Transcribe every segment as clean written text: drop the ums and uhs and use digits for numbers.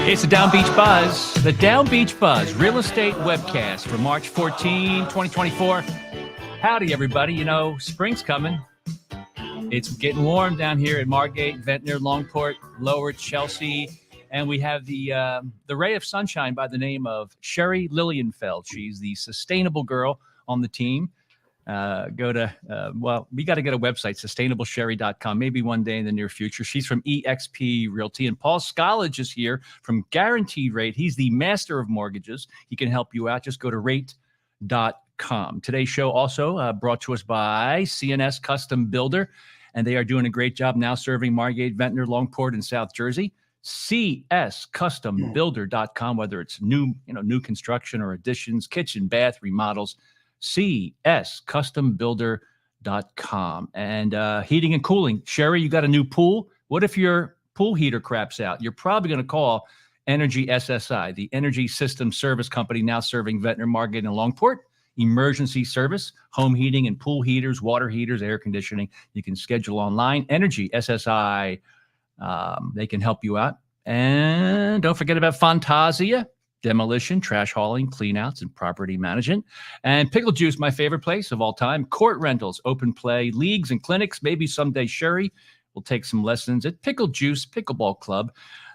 It's the Down Beach Buzz, the Down Beach Buzz Real Estate Webcast for March 14, 2024. Howdy, everybody. You know, spring's coming. It's getting warm down here at Margate, Ventnor, Longport, Lower Chelsea. And we have the ray of sunshine by the name of Sherry Lilienfeld. She's the sustainable girl on the team. We got to get a website, sustainablesherry.com, maybe one day in the near future. She's from eXp Realty. And Paul Skolage is here from Guaranteed Rate. He's the master of mortgages. He can help you out. Just go to rate.com. Today's show also brought to us by CNS Custom Builder, and they are doing a great job now serving Margate, Ventnor, Longport, and South Jersey. CSCustomBuilder.com, whether it's new construction or additions, kitchen, bath, remodels. CSCustomBuilder.com. And heating and cooling. Sherry, you got a new pool. What if your pool heater craps out? You're probably going to call Energy SSI, the energy system service company now serving Ventnor, Margate, and Longport. Emergency service, home heating and pool heaters, water heaters, air conditioning. You can schedule online. Energy SSI, they can help you out. And don't forget about Fantasia. Demolition, trash hauling, cleanouts, and property management. And Pickle Juice, my favorite place of all time. Court rentals, open play, leagues, and clinics. Maybe someday Sherry will take some lessons at Pickle Juice Pickleball Club.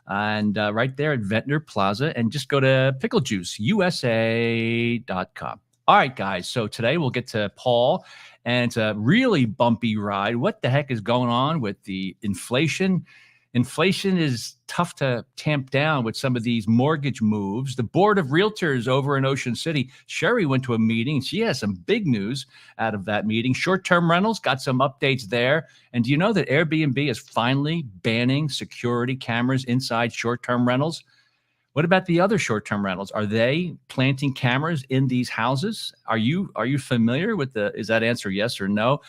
And right there at Ventnor Plaza. And just go to picklejuiceusa.com. All right, guys. So today we'll get to Paul. And it's a really bumpy ride. What the heck is going on with the inflation? Inflation is tough to tamp down with some of these mortgage moves. The Board of Realtors over in Ocean City, Sherry went to a meeting. She has some big news out of that meeting. Short-term rentals, got some updates there. And do you know that Airbnb is finally banning security cameras inside short-term rentals? What about the other short-term rentals? Are they planting cameras in these houses? Are you familiar with is that answer yes or no?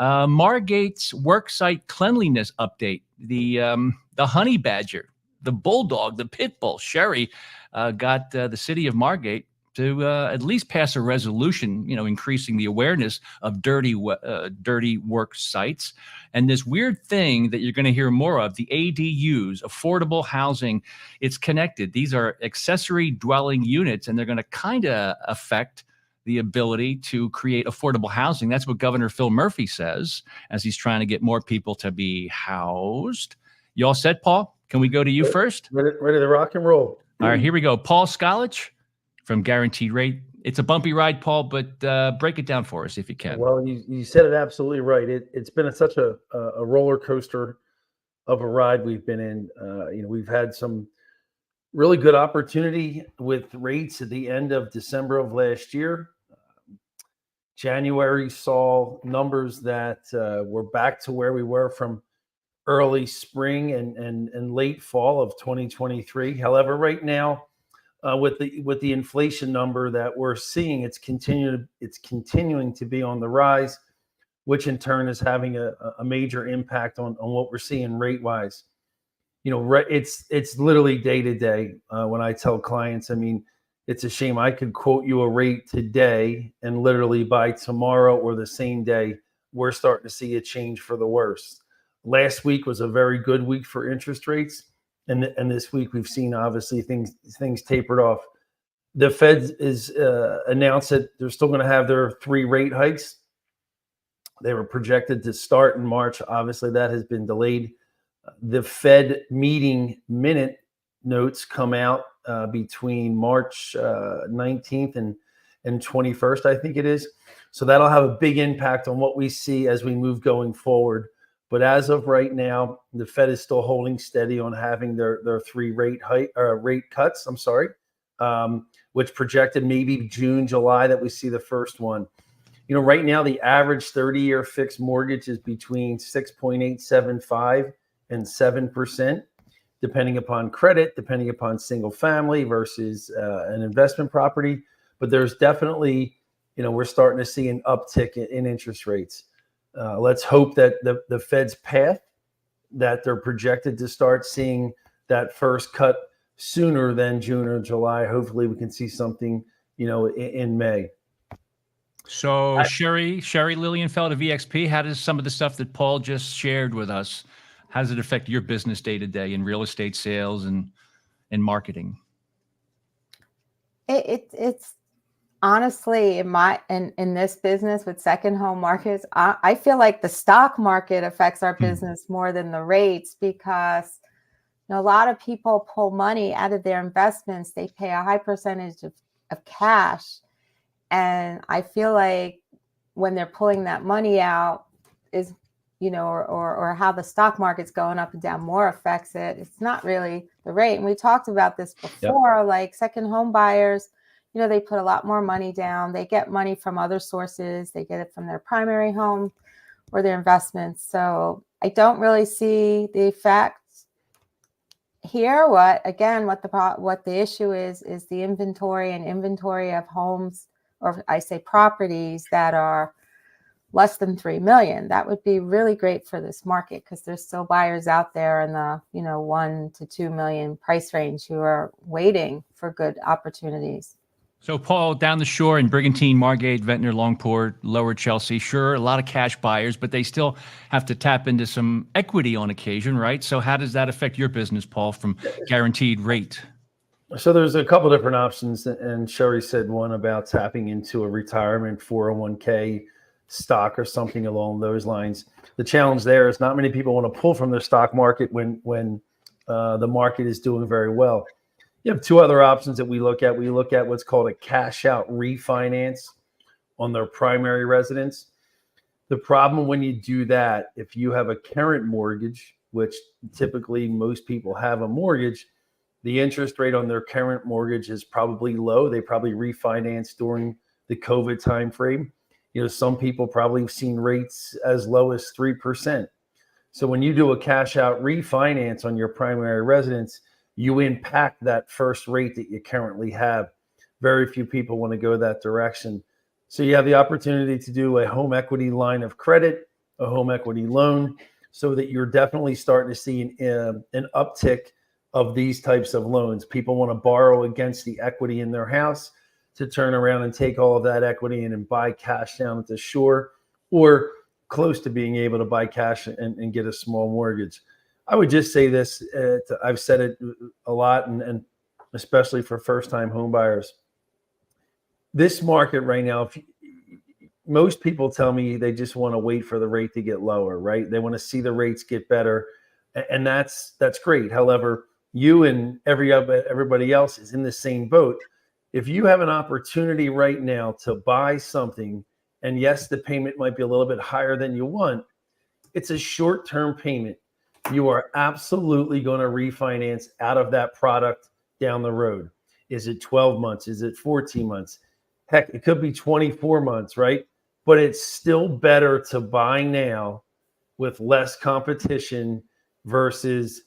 Margate's worksite cleanliness update. The honey badger, the bulldog, the pit bull. Sherry got the city of Margate to at least pass a resolution, increasing the awareness of dirty work sites. And this weird thing that you're going to hear more of, the ADUs, affordable housing, it's connected. These are accessory dwelling units, and they're going to kind of affect the ability to create affordable housing. That's what Governor Phil Murphy says as he's trying to get more people to be housed. You all set, Paul? Can we go to you first? Ready to rock and roll. All right, here we go. Paul Skolage from Guaranteed Rate. It's a bumpy ride, Paul, but break it down for us if you can. Well, you said it absolutely right. It's been such a roller coaster of a ride we've been in. We've had some really good opportunity with rates at the end of December of last year. January saw numbers that were back to where we were from early spring and late fall of 2023. However, right now, with the inflation number that we're seeing, it's continuing to be on the rise, which in turn is having a major impact on what we're seeing rate wise. It's literally day to day. When I tell clients, it's a shame I could quote you a rate today and literally by tomorrow or the same day, we're starting to see a change for the worse. Last week was a very good week for interest rates. And this week we've seen obviously things tapered off. The Fed is announced that they're still going to have their 3 rate hikes. They were projected to start in March. Obviously that has been delayed. The Fed meeting minute notes come out between March 19th and 21st, I think it is. So that'll have a big impact on what we see as we move going forward. But as of right now, the Fed is still holding steady on having their 3 rate cuts. Which projected maybe June, July that we see the first one. Right now the average 30-year fixed mortgage is between 6.875 and 7%, depending upon credit, depending upon single family versus an investment property. But there's definitely, we're starting to see an uptick in interest rates. Let's hope that the Fed's path that they're projected to start seeing that first cut sooner than June or July. Hopefully we can see something, in May. So Sherry Lilienfeld of eXp, how does some of the stuff that Paul just shared with us, how does it affect your business day to day in real estate sales and and marketing? It's honestly in this business with second home markets, I feel like the stock market affects our business more than the rates, because a lot of people pull money out of their investments. They pay a high percentage of cash. And I feel like when they're pulling that money out is, or how the stock market's going up and down more affects it. It's not really the rate. And we talked about this before, yep. Like second home buyers, they put a lot more money down. They get money from other sources. They get it from their primary home or their investments. So I don't really see the effect here. What the issue is the inventory of homes, or I say properties, that are less than 3 million. That would be really great for this market, because there's still buyers out there in the 1 to 2 million price range who are waiting for good opportunities. So, Paul, down the shore in Brigantine, Margate, Ventnor, Longport, Lower Chelsea, sure, a lot of cash buyers, but they still have to tap into some equity on occasion, right? So how does that affect your business, Paul, from guaranteed rate? So there's a couple different options, and Sherry said one about tapping into a retirement 401k stock or something along those lines. The challenge there is not many people want to pull from their stock market when the market is doing very well. You have two other options that we look at. We look at what's called a cash out refinance on their primary residence. The problem when you do that, if you have a current mortgage, which typically most people have a mortgage, the interest rate on their current mortgage is probably low. They probably refinanced during the COVID timeframe. Some people probably have seen rates as low as 3%. So when you do a cash out refinance on your primary residence, you impact that first rate that you currently have. Very few people want to go that direction. So you have the opportunity to do a home equity line of credit, a home equity loan, so that you're definitely starting to see an uptick of these types of loans. People want to borrow against the equity in their house to turn around and take all of that equity and buy cash down at the shore, or close to being able to buy cash and get a small mortgage. I would just say this, I've said it a lot, and especially for first-time home buyers. This market right now, most people tell me they just want to wait for the rate to get lower, right? They want to see the rates get better, and that's great. However, you and everybody else is in the same boat. If you have an opportunity right now to buy something, and yes, the payment might be a little bit higher than you want, it's a short-term payment. You are absolutely going to refinance out of that product down the road. Is it 12 months? Is it 14 months? Heck, it could be 24 months, right? But it's still better to buy now with less competition versus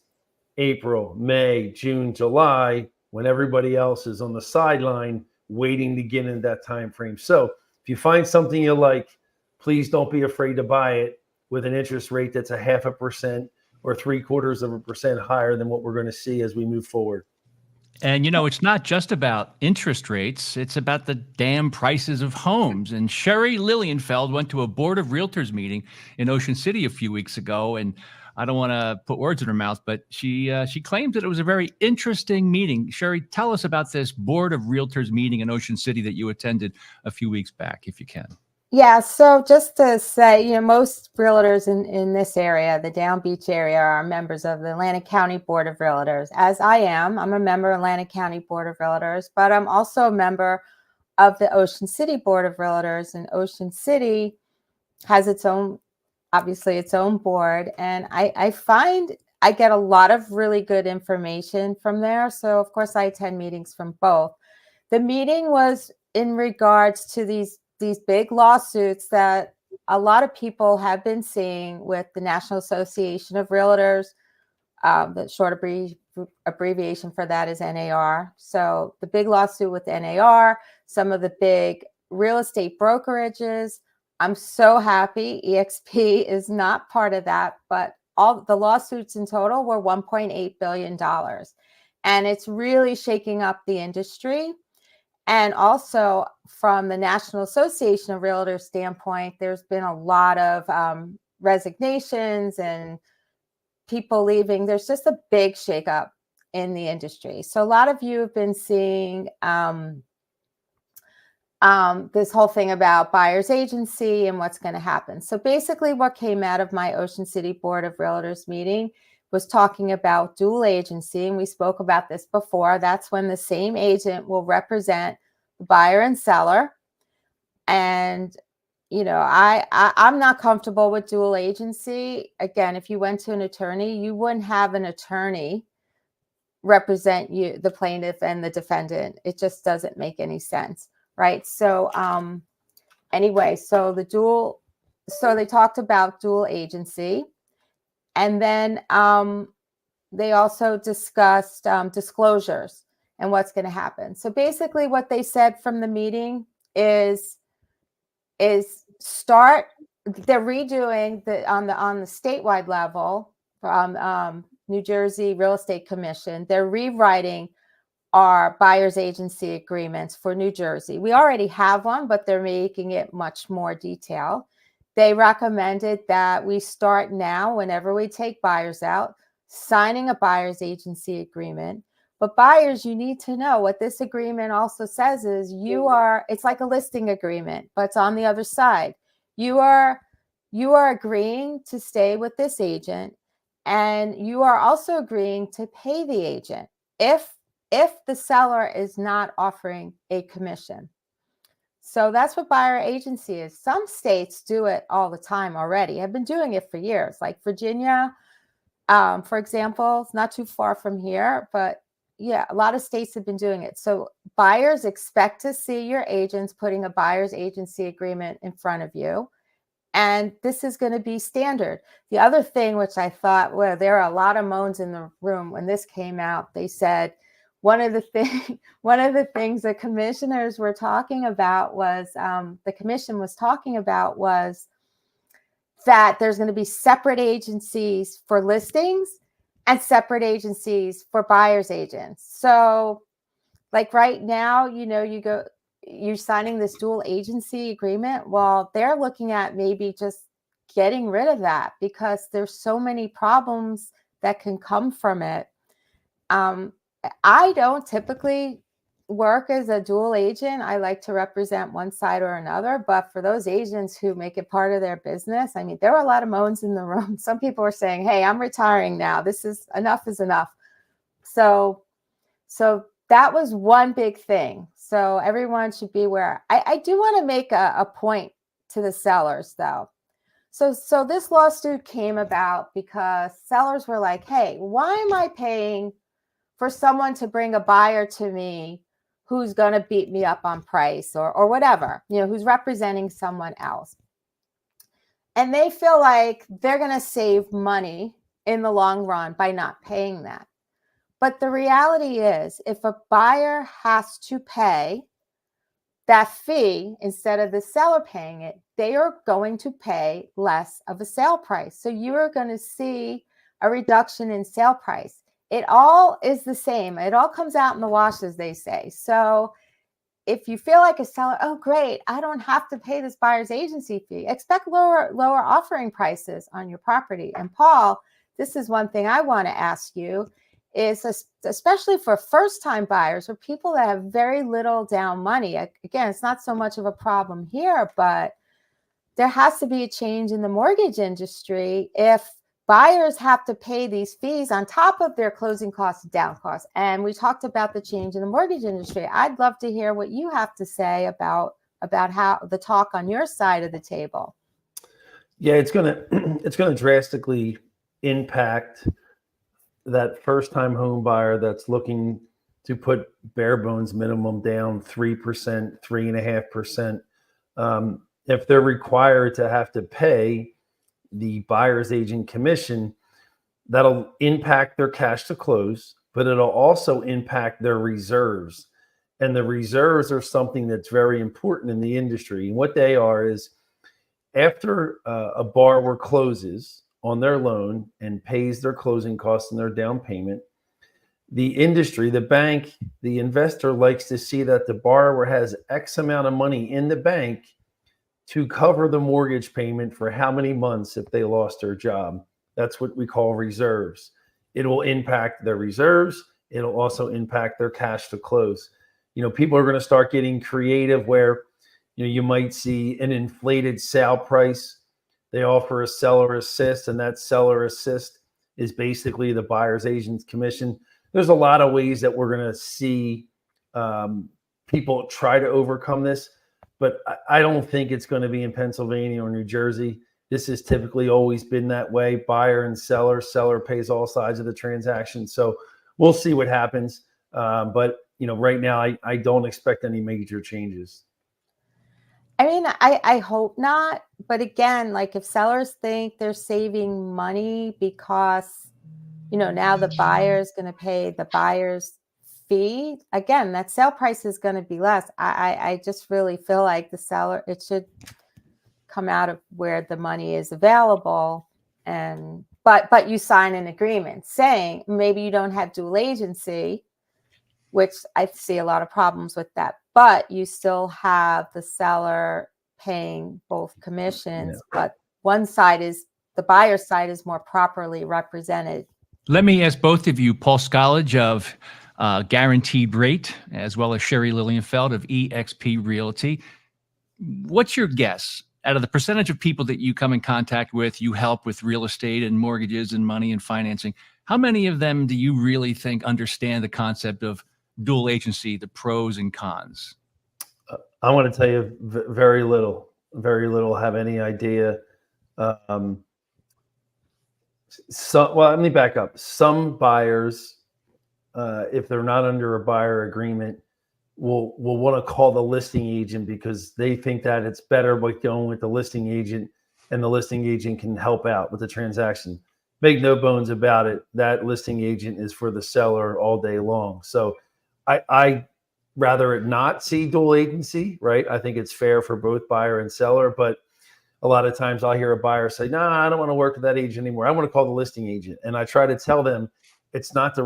April, May, June, July, when everybody else is on the sideline waiting to get in that time frame. So if you find something you like, please don't be afraid to buy it with an interest rate that's 0.5% or 0.75% higher than what we're going to see as we move forward. And, it's not just about interest rates. It's about the damn prices of homes. And Sherry Lilienfeld went to a Board of Realtors meeting in Ocean City a few weeks ago. And I don't want to put words in her mouth, but she claimed that it was a very interesting meeting. Sherry, tell us about this Board of Realtors meeting in Ocean City that you attended a few weeks back, if you can. Yeah, so just to say, most realtors in this area, the Down Beach area, are members of the Atlantic County Board of Realtors, as I am. I'm a member of Atlantic County Board of Realtors, but I'm also a member of the Ocean City Board of Realtors, and Ocean City has its own board. And I find I get a lot of really good information from there. So of course I attend meetings from both. The meeting was in regards to these big lawsuits that a lot of people have been seeing with the National Association of Realtors. The short abbreviation for that is NAR. So the big lawsuit with NAR, some of the big real estate brokerages. I'm so happy EXP is not part of that, but all the lawsuits in total were $1.8 billion. And it's really shaking up the industry. And also from the National Association of Realtors standpoint, there's been a lot of resignations and people leaving. There's just a big shakeup in the industry. So a lot of you have been seeing this whole thing about buyer's agency and what's going to happen. So basically what came out of my Ocean City Board of Realtors meeting was talking about dual agency. And we spoke about this before. That's when the same agent will represent the buyer and seller. And, you know, I'm not comfortable with dual agency. Again, if you went to an attorney, you wouldn't have an attorney represent you, the plaintiff and the defendant. It just doesn't make any sense. Right. So anyway, so they talked about dual agency. And then they also discussed disclosures and what's going to happen. So basically what they said from the meeting is they're redoing on the statewide level from New Jersey Real Estate Commission. They're rewriting our buyer's agency agreements for New Jersey. We already have one, but they're making it much more detailed. They recommended that we start now, whenever we take buyers out, signing a buyer's agency agreement. But buyers, you need to know what this agreement also says is it's like a listing agreement, but it's on the other side. You are agreeing to stay with this agent, and you are also agreeing to pay the agent if the seller is not offering a commission. So that's what buyer agency is. Some states do it all the time already. I've been doing it for years. Like Virginia, for example, it's not too far from here, but yeah, a lot of states have been doing it. So buyers expect to see your agents putting a buyer's agency agreement in front of you. And this is going to be standard. The other thing, which I thought, well, there are a lot of moans in the room when this came out. They said, one of the things the commissioners were talking about was the commission was talking about was that there's going to be separate agencies for listings and separate agencies for buyer's agents. So like right now, you know, you're signing this dual agency agreement. Well, they're looking at maybe just getting rid of that because there's so many problems that can come from it. I don't typically work as a dual agent. I like to represent one side or another, but for those agents who make it part of their business, I mean, there were a lot of moans in the room. Some people were saying, hey, I'm retiring now. This is enough. So that was one big thing. So everyone should be aware. I do want to make a point to the sellers though. So this lawsuit came about because sellers were like, hey, why am I paying for someone to bring a buyer to me who's going to beat me up on price or whatever, you know, who's representing someone else. And they feel like they're going to save money in the long run by not paying that. But the reality is, if a buyer has to pay that fee instead of the seller paying it, they are going to pay less of a sale price. So you are going to see a reduction in sale price. It all is the same. It all comes out in the wash, as they say. So if you feel like a seller, oh, great, I don't have to pay this buyer's agency fee, expect lower offering prices on your property. And Paul, this is one thing I want to ask you is, especially for first-time buyers or people that have very little down money. Again, it's not so much of a problem here, but there has to be a change in the mortgage industry if buyers have to pay these fees on top of their closing costs, down costs. And we talked about the change in the mortgage industry. I'd love to hear what you have to say about how the talk on your side of the table. Yeah, it's gonna drastically impact that first-time home buyer that's looking to put bare bones minimum down 3%, 3.5%. If they're required to have to pay the buyer's agent commission, that'll impact their cash to close, but it'll also impact their reserves. And the reserves are something that's very important in the industry. And what they are is, after a borrower closes on their loan and pays their closing costs and their down payment, the industry, the bank, the investor likes to see that the borrower has X amount of money in the bank to cover the mortgage payment for how many months if they lost their job. That's what we call reserves. It will impact their reserves. it'll also impact their cash to close. People are going to start getting creative where, you might see an inflated sale price. They offer a seller assist, and that seller assist is basically the buyer's agent's commission. There's a lot of ways that we're going to see people try to overcome this, but I don't think it's going to be in Pennsylvania or New Jersey. This has typically always been that way. Buyer and seller pays all sides of the transaction. So we'll see what happens. But right now, I don't expect any major changes. I mean, I hope not. But again, like if sellers think they're saving money because, now the buyer is going to pay the buyer's fee, again, that sale price is going to be less. I just really feel like the seller, it should come out of where the money is available. But you sign an agreement saying maybe you don't have dual agency, which I see a lot of problems with that, but you still have the seller paying both commissions, but one side is, the buyer's side is more properly represented. Let me ask both of you, Paul Scollage of Guaranteed Rate, as well as Sherry Lilienfeld of eXp Realty. What's your guess? Out of the percentage of people that you come in contact with, you help with real estate and mortgages and money and financing, how many of them do you really think understand the concept of dual agency, the pros and cons? I want to tell you very little have any idea. Well, let me back up. Some buyers, if they're not under a buyer agreement, will want to call the listing agent because they think that it's better by going with the listing agent, and the listing agent can help out with the transaction. Make no bones about it, that listing agent is for the seller all day long. So I rather it not see dual agency, right? I think it's fair for both buyer and seller, but a lot of times I'll hear a buyer say, no, I don't want to work with that agent anymore. I want to call the listing agent. And I try to tell them it's not the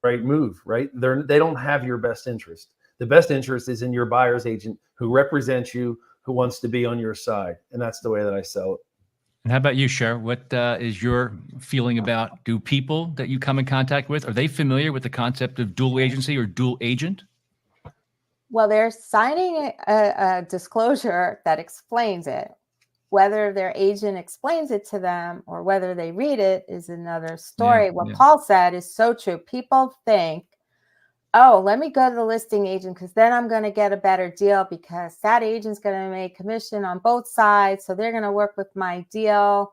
right move, right? They don't have your best interest. The best interest is in your buyer's agent who represents you, who wants to be on your side. And that's the way that I sell it. And how about you, Cher? What is your feeling about, do people that you come in contact with, are they familiar with the concept of dual agency or dual agent? Well, they're signing a disclosure that explains it. Whether their agent explains it to them or whether they read it is another story. What Paul said is so true. People think, oh, let me go to the listing agent because then I'm going to get a better deal because that agent's going to make commission on both sides. So they're going to work with my deal.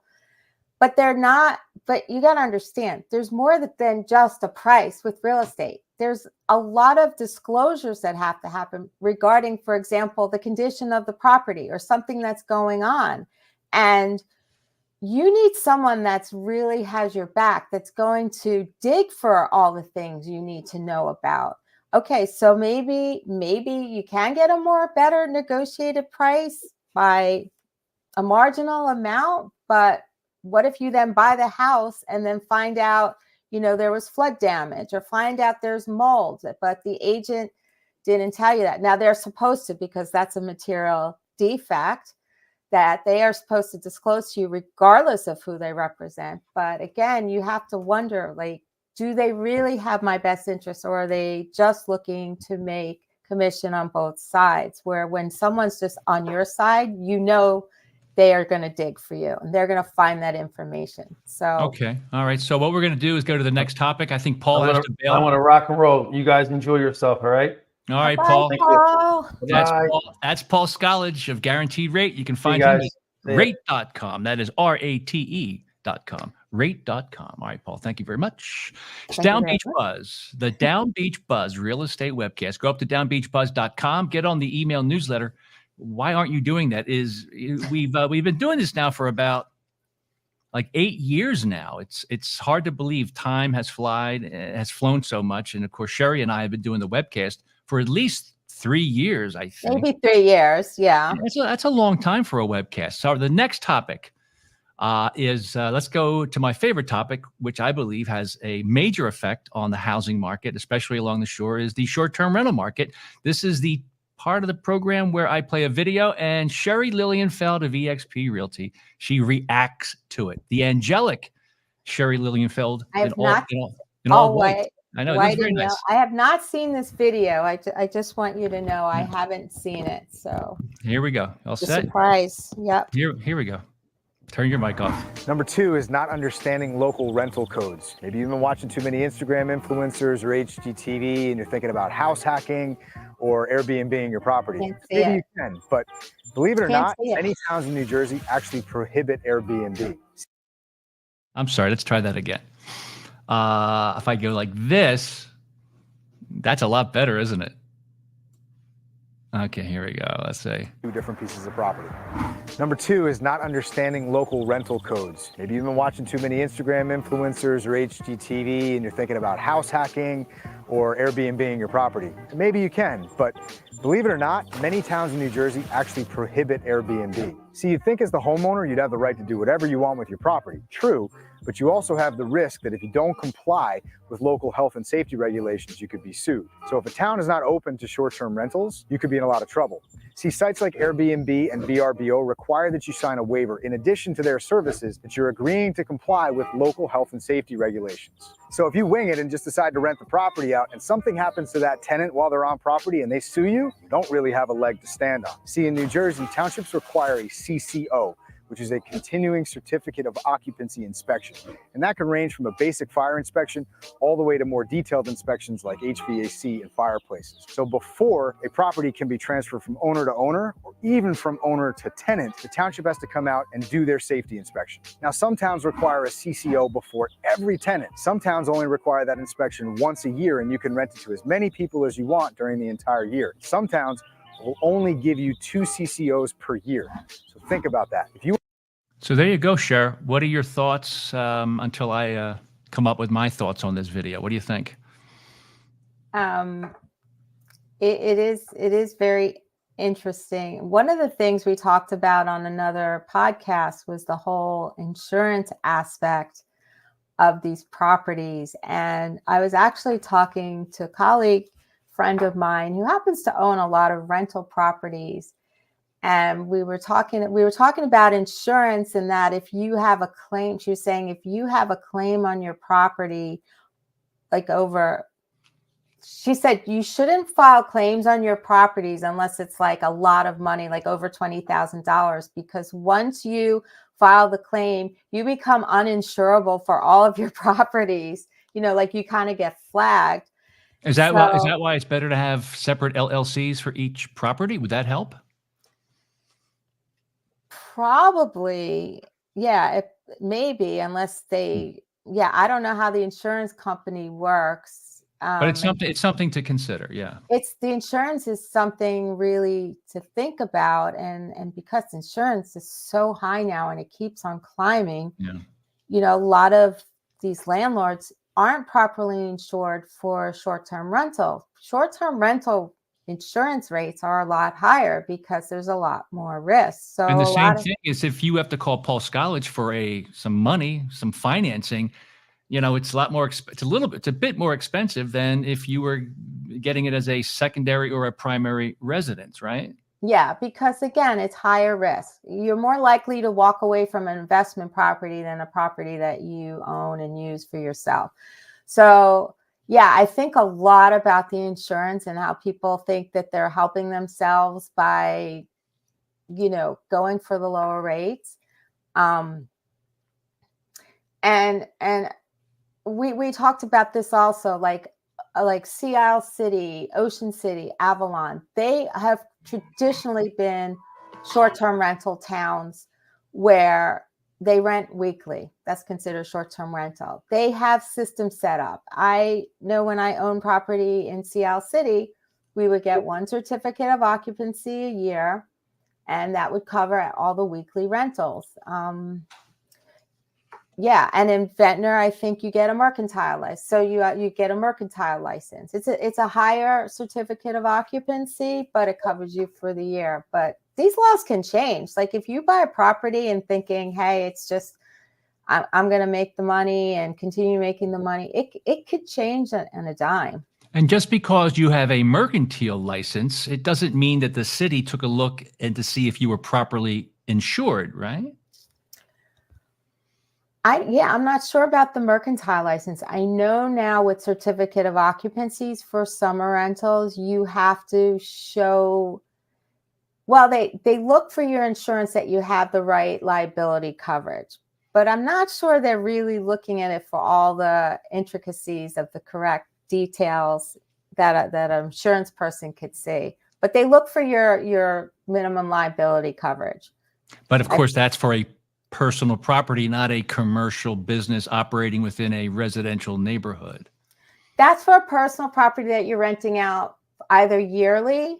But they're not. But you got to understand, there's more than just a price with real estate. There's a lot of disclosures that have to happen regarding, for example, the condition of the property or something that's going on. And you need someone that's really has your back, that's going to dig for all the things you need to know about. Okay, so maybe you can get a better negotiated price by a marginal amount, but what if you then buy the house and then find out, there was flood damage, or find out there's mold, but the agent didn't tell you that. Now they're supposed to, because that's a material defect that they are supposed to disclose to you regardless of who they represent. But again, you have to wonder, like, do they really have my best interest, or are they just looking to make commission on both sides? Where when someone's just on your side, they are going to dig for you and they're going to find that information. So, okay. All right. So what we're going to do is go to the next topic. I think Paul has to bail. I want to rock and roll. You guys enjoy yourself. All right. All right, bye, Paul. Paul. That's Paul Scollage of Guaranteed Rate. You can find him at rate.com. That is RATE.com. Rate.com. All right, Paul. Thank you very much. It's DownbeachBUZZ, the DownbeachBUZZ real estate webcast. Go up to DownbeachBUZZ.com. Get on the email newsletter. Why aren't you doing that? We've been doing this now for about like 8 years now. It's hard to believe time has flown so much. And of course, Sherry and I have been doing the webcast for at least 3 years, I think. Maybe 3 years, yeah. That's a long time for a webcast. So the next topic is let's go to my favorite topic, which I believe has a major effect on the housing market, especially along the shore, is the short-term rental market. This is the part of the program where I play a video, and Sherry Lilienfeld of eXp Realty, she reacts to it. The angelic Sherry Lilienfeld. I have not always. I know, it looks white very and yellow. nice. I have not seen this video. I just want you to know I haven't seen it. So Here we go. All the set? surprise. Yep. Here we go. Turn your mic off. Number 2 is not understanding local rental codes. Maybe you've been watching too many Instagram influencers or HGTV and you're thinking about house hacking or Airbnb-ing your property. Can't see Maybe it. you can, but believe it or Can't not, see it. many towns in New Jersey actually prohibit Airbnb. I'm sorry, let's try that again. If I go like this, that's a lot better, isn't it? Okay, here we go. Let's say 2 different pieces of property. Number 2 is not understanding local rental codes. Maybe you've been watching too many Instagram influencers or HGTV and you're thinking about house hacking or Airbnb-ing your property. Maybe you can, but believe it or not, many towns in New Jersey actually prohibit Airbnb. See, you'd think as the homeowner, you'd have the right to do whatever you want with your property. True, but you also have the risk that if you don't comply with local health and safety regulations, you could be sued. So if a town is not open to short-term rentals, you could be in a lot of trouble. See, sites like Airbnb and VRBO require that you sign a waiver in addition to their services that you're agreeing to comply with local health and safety regulations. So if you wing it and just decide to rent the property out and something happens to that tenant while they're on property and they sue you, you don't really have a leg to stand on. See, in New Jersey, townships require a CCO, which is a continuing certificate of occupancy inspection. And that can range from a basic fire inspection all the way to more detailed inspections like HVAC and fireplaces. So before a property can be transferred from owner to owner, or even from owner to tenant, the township has to come out and do their safety inspection. Now, some towns require a CCO before every tenant. Some towns only require that inspection once a year, and you can rent it to as many people as you want during the entire year. Some towns will only give you 2 CCOs per year. So think about that. So there you go, Cher. What are your thoughts until I come up with my thoughts on this video? What do you think? It is very interesting. One of the things we talked about on another podcast was the whole insurance aspect of these properties. And I was actually talking to a colleague friend of mine who happens to own a lot of rental properties. And we were talking about insurance, and that if you have a claim, she was saying, if you have a claim on your property, she said you shouldn't file claims on your properties unless it's like a lot of money, like over $20,000, because once you file the claim, you become uninsurable for all of your properties. Like you kind of get flagged. Is that why it's better to have separate LLCs for each property? Would that help? Probably, yeah, maybe, unless I don't know how the insurance company works. But it's something to consider, yeah. The insurance is something really to think about, and because insurance is so high now and it keeps on climbing, a lot of these landlords aren't properly insured for short-term rental. Short-term rental insurance rates are a lot higher because there's a lot more risk. So, and the same thing is if you have to call Paul Scollage for some money, some financing, it's a lot more. It's a bit more expensive than if you were getting it as a secondary or a primary residence, right? Yeah, because again, it's higher risk. You're more likely to walk away from an investment property than a property that you own and use for yourself. So, yeah, I think a lot about the insurance and how people think that they're helping themselves by, going for the lower rates. And we talked about this also, like Sea Isle City, Ocean City, Avalon. They have traditionally been short-term rental towns where they rent weekly. That's considered short-term rental. They have systems set up. I know when I owned property in Sea Isle City, we would get 1 certificate of occupancy a year, and that would cover all the weekly rentals. And in Ventnor, I think you get a mercantile license. So you get a mercantile license. It's a higher certificate of occupancy, but it covers you for the year. But these laws can change. Like if you buy a property and thinking, hey, it's just, I'm going to make the money and continue making the money, it could change on a dime. And just because you have a mercantile license, it doesn't mean that the city took a look and to see if you were properly insured, right? I'm not sure about the mercantile license. I know now with certificate of occupancies for summer rentals, you have to show, well, they look for your insurance that you have the right liability coverage, but I'm not sure they're really looking at it for all the intricacies of the correct details that an insurance person could see. But they look for your minimum liability coverage. But of course, that's for a personal property, not a commercial business operating within a residential neighborhood. That's for a personal property that you're renting out either yearly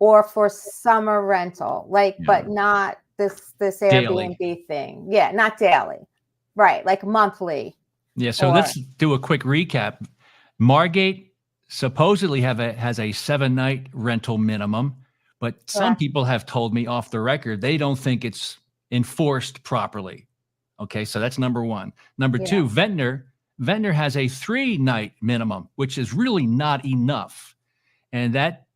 or for summer rental, like, but not this Airbnb daily thing. Yeah, not daily. Right, like monthly. Yeah, so let's do a quick recap. Margate supposedly has a 7-night rental minimum, but some people have told me off the record they don't think it's enforced properly. Okay, so that's number one. Number two, Ventnor has a 3-night minimum, which is really not enough. And that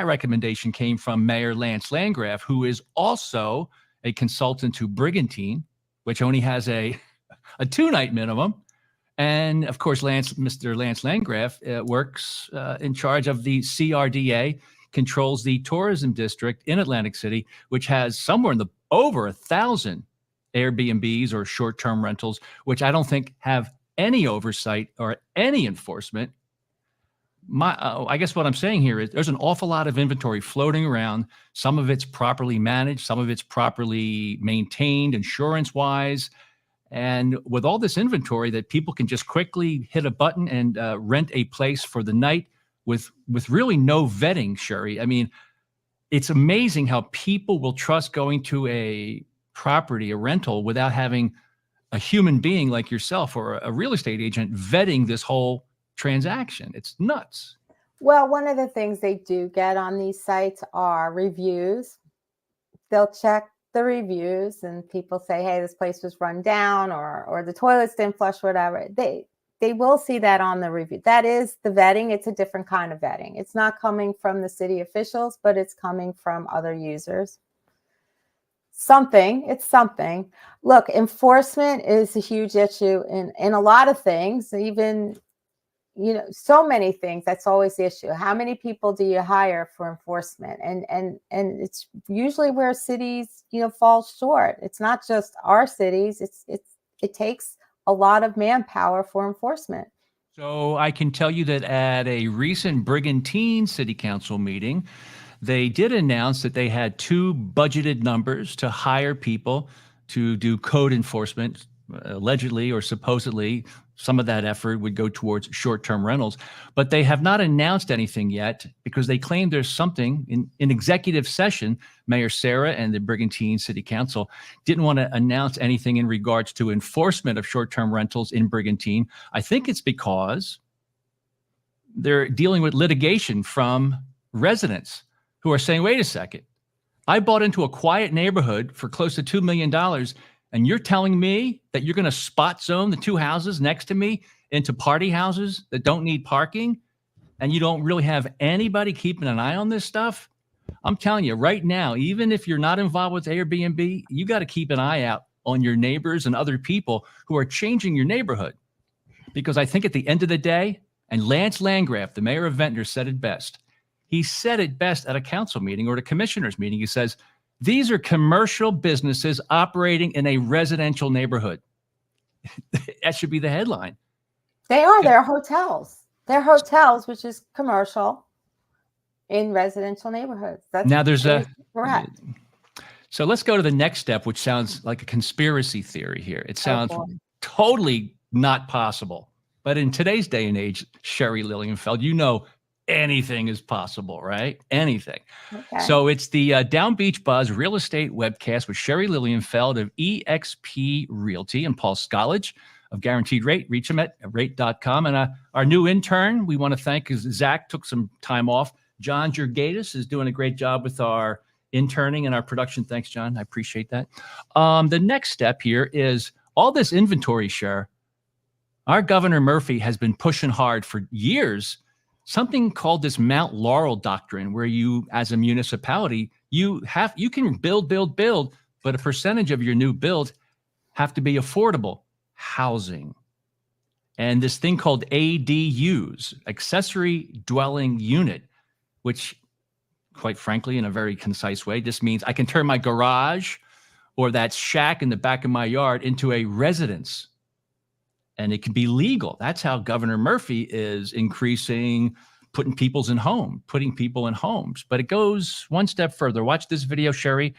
recommendation came from Mayor Lance Landgraf, who is also a consultant to Brigantine, which only has a 2-night minimum. And of course, Mr. Lance Landgraf works in charge of the CRDA, controls the tourism district in Atlantic City, which has somewhere in the over 1,000 Airbnbs or short-term rentals, which I don't think have any oversight or any enforcement. I guess what I'm saying here is there's an awful lot of inventory floating around. Some of it's properly managed, some of it's properly maintained insurance-wise. And with all this inventory that people can just quickly hit a button and rent a place for the night with really no vetting, Sherry. I mean, it's amazing how people will trust going to a property, a rental, without having a human being like yourself or a real estate agent vetting this whole transaction. It's nuts. Well, one of the things they do get on these sites are reviews. They'll check the reviews and people say, hey, this place was run down or the toilets didn't flush, whatever. They will see that on the review. That is the vetting. It's a different kind of vetting. It's not coming from the city officials, but it's coming from other users. It's something. Look, enforcement is a huge issue in a lot of things, even, so many things. That's always the issue. How many people do you hire for enforcement? And it's usually where cities, fall short. It's not just our cities. It takes a lot of manpower for enforcement. So I can tell you that at a recent Brigantine City Council meeting, they did announce that they had 2 budgeted numbers to hire people to do code enforcement. Allegedly or supposedly, some of that effort would go towards short-term rentals, but they have not announced anything yet because they claim there's something in executive session. Mayor Sarah and the Brigantine City Council didn't want to announce anything in regards to enforcement of short-term rentals in Brigantine. I think it's because they're dealing with litigation from residents who are saying, wait a second, I bought into a quiet neighborhood for close to $2 million. And you're telling me that you're going to spot zone the 2 houses next to me into party houses that don't need parking, and you don't really have anybody keeping an eye on this stuff? I'm telling you right now, even if you're not involved with Airbnb, you got to keep an eye out on your neighbors and other people who are changing your neighborhood. Because I think at the end of the day, and Lance Landgraf, the mayor of Ventnor, said it best. He said it best at a council meeting or at a commissioners meeting. He says, these are commercial businesses operating in a residential neighborhood. That should be the headline. They're hotels. They're hotels, which is commercial in residential neighborhoods. Correct. So let's go to the next step, which sounds like a conspiracy theory here. It sounds totally not possible. But in today's day and age, Sherry Lilienfeld, anything is possible, right? Anything. Okay. So it's the DownbeachBUZZ Real Estate Webcast with Sherry Lilienfeld of eXp Realty and Paul Skolage of Guaranteed Rate. Reach him at rate.com. And our new intern, we want to thank, because Zach took some time off. John Jurgatis is doing a great job with our interning and our production. Thanks, John. I appreciate that. The next step here is all this inventory share. Our Governor Murphy has been pushing hard for years something called this Mount Laurel doctrine, where you, as a municipality, you can build, but a percentage of your new build have to be affordable housing. And this thing called ADUs, accessory dwelling unit, which quite frankly, in a very concise way, just means I can turn my garage or that shack in the back of my yard into a residence. And it can be legal. That's how Governor Murphy is increasing putting people in homes. But it goes one step further. Watch this video, Sherry,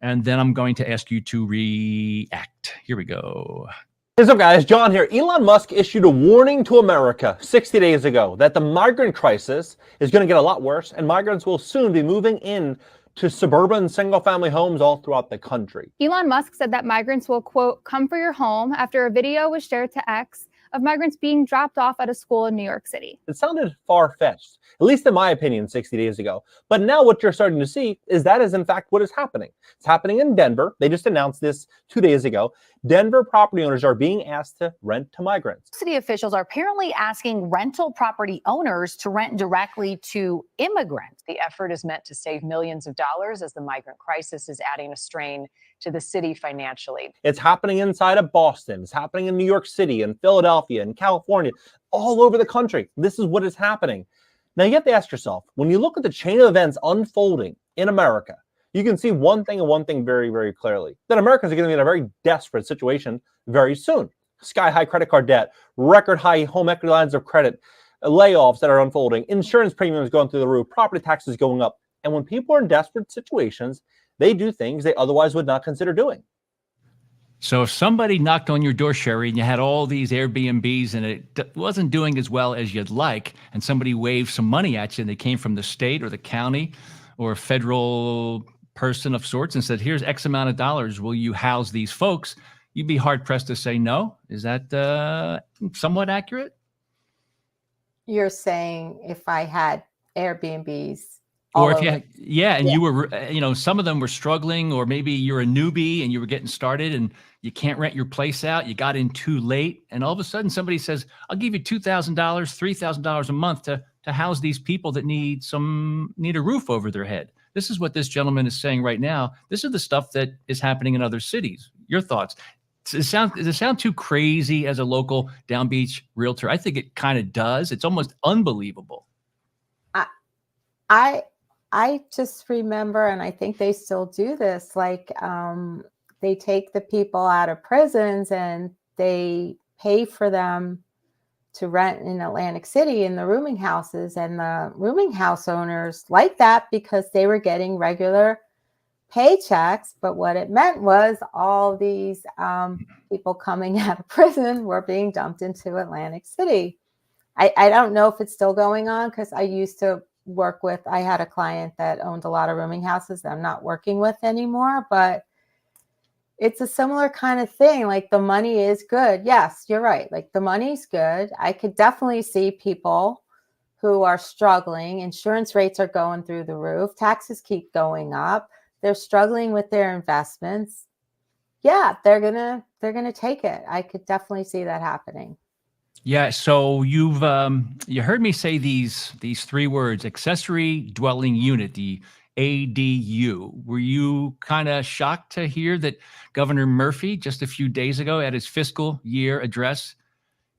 and then I'm going to ask you to react. Here we go. What's up, guys? John here. Elon Musk issued a warning to America 60 days ago that the migrant crisis is going to get a lot worse, and migrants will soon be moving in to suburban single-family homes all throughout the country. Elon Musk said that migrants will, quote, come for your home after a video was shared to X of migrants being dropped off at a school in New York City. It sounded far-fetched, at least in my opinion, 60 days ago. But now what you're starting to see is that is in fact what is happening. It's happening in Denver. They just announced this 2 days ago. Denver property owners are being asked to rent to migrants. City officials are apparently asking rental property owners to rent directly to immigrants. The effort is meant to save millions of dollars as the migrant crisis is adding a strain to the city financially. It's happening inside of Boston. It's happening in New York City and Philadelphia and California, all over the country. This is what is happening. Now you have to ask yourself, when you look at the chain of events unfolding in America, you can see one thing and one thing very, very clearly, that Americans are going to be in a very desperate situation very soon. Sky-high credit card debt, record-high home equity lines of credit, layoffs that are unfolding, insurance premiums going through the roof, property taxes going up. And when people are in desperate situations, they do things they otherwise would not consider doing. So if somebody knocked on your door, Sherry, and you had all these Airbnbs and it wasn't doing as well as you'd like, and somebody waved some money at you and they came from the state or the county or a federal person of sorts and said, here's X amount of dollars, will you house these folks? You'd be hard pressed to say no. Is that somewhat accurate? You're saying if I had Airbnbs, or if you had, you were, some of them were struggling, or maybe you're a newbie and you were getting started and you can't rent your place out. You got in too late. And all of a sudden somebody says, I'll give you $2,000, $3,000 a month to house these people that need a roof over their head. This is what this gentleman is saying right now. This is the stuff that is happening in other cities. Your thoughts? Does it sound too crazy as a local Down Beach realtor? I think it kind of does. It's almost unbelievable. I just remember, and I think they still do this, like they take the people out of prisons and they pay for them to rent in Atlantic City in the rooming houses, and the rooming house owners like that because they were getting regular paychecks. But what it meant was all these people coming out of prison were being dumped into Atlantic City. I don't know if it's still going on, because I used to I had a client that owned a lot of rooming houses that I'm not working with anymore, but it's a similar kind of thing. Like, the money is good. Yes, you're right. Like, the money's good. I could definitely see people who are struggling. Insurance rates are going through the roof. Taxes keep going up. They're struggling with their investments. Yeah, they're gonna take it. I could definitely see that happening. Yeah, so you heard me say these three words: accessory dwelling unit, the ADU. Were you kind of shocked to hear that Governor Murphy just a few days ago at his fiscal year address,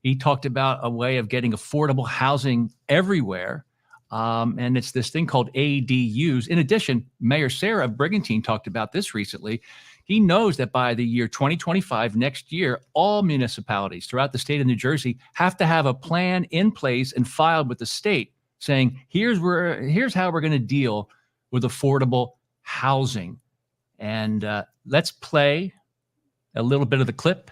he talked about a way of getting affordable housing everywhere, and it's this thing called ADUs. In addition, Mayor Sarah Brigantine talked about this recently. He knows that by the year 2025, next year, all municipalities throughout the state of New Jersey have to have a plan in place and filed with the state saying, here's how we're going to deal with affordable housing. And let's play a little bit of the clip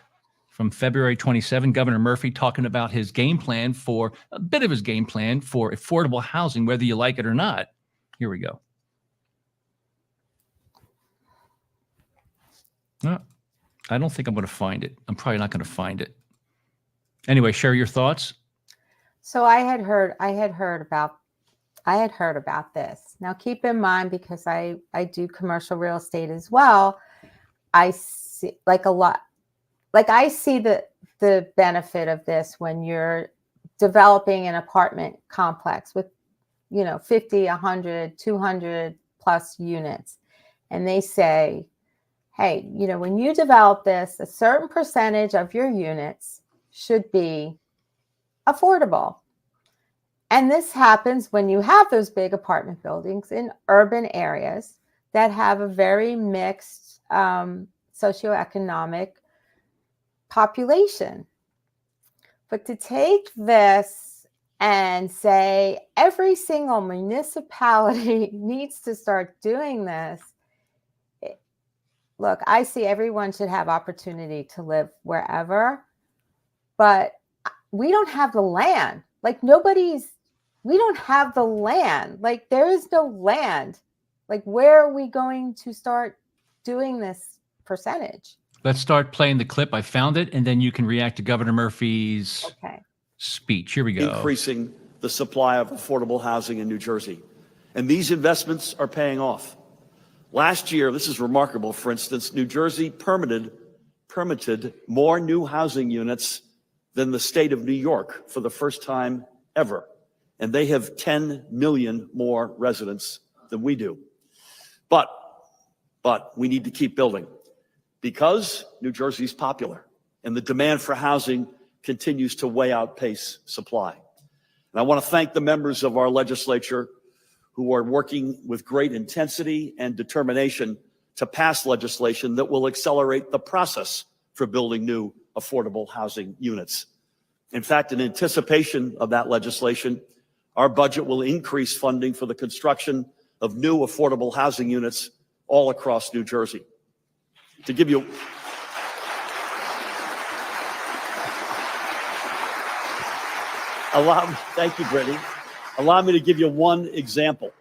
from February 27, Governor Murphy talking about his game plan for affordable housing, whether you like it or not. Here we go. No, I don't think I'm going to find it. I'm probably not going to find it. Anyway, share your thoughts. So I had heard about this. Now, keep in mind, because I do commercial real estate as well, I see I see the benefit of this when you're developing an apartment complex with 50, 100, 200 plus units, and they say, hey, when you develop this, a certain percentage of your units should be affordable. And this happens when you have those big apartment buildings in urban areas that have a very mixed socioeconomic population. But to take this and say every single municipality needs to start doing this, look, I see everyone should have opportunity to live wherever, but we don't have the land. Like we don't have the land. Like there is no land. Like where are we going to start doing this percentage? Let's start playing the clip. I found it, and then you can react to Governor Murphy's speech. Here we go. Increasing the supply of affordable housing in New Jersey. And these investments are paying off. Last year, this is remarkable, for instance, New Jersey permitted more new housing units than the state of New York for the first time ever. And they have 10 million more residents than we do. But we need to keep building because New Jersey is popular and the demand for housing continues to way outpace supply. And I want to thank the members of our legislature who are working with great intensity and determination to pass legislation that will accelerate the process for building new affordable housing units. In fact, in anticipation of that legislation, our budget will increase funding for the construction of new affordable housing units all across New Jersey. To give you thank you, Brittany. Allow me to give you one example.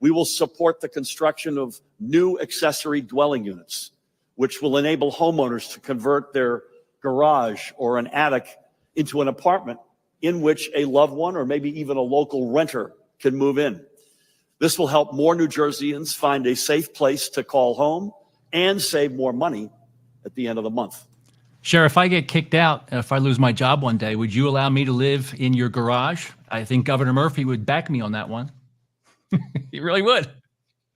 We will support the construction of new accessory dwelling units, which will enable homeowners to convert their garage or an attic into an apartment in which a loved one or maybe even a local renter can move in. This will help more New Jerseyans find a safe place to call home and save more money at the end of the month. Sheriff, if I get kicked out, if I lose my job one day, would you allow me to live in your garage? I think Governor Murphy would back me on that one. He really would.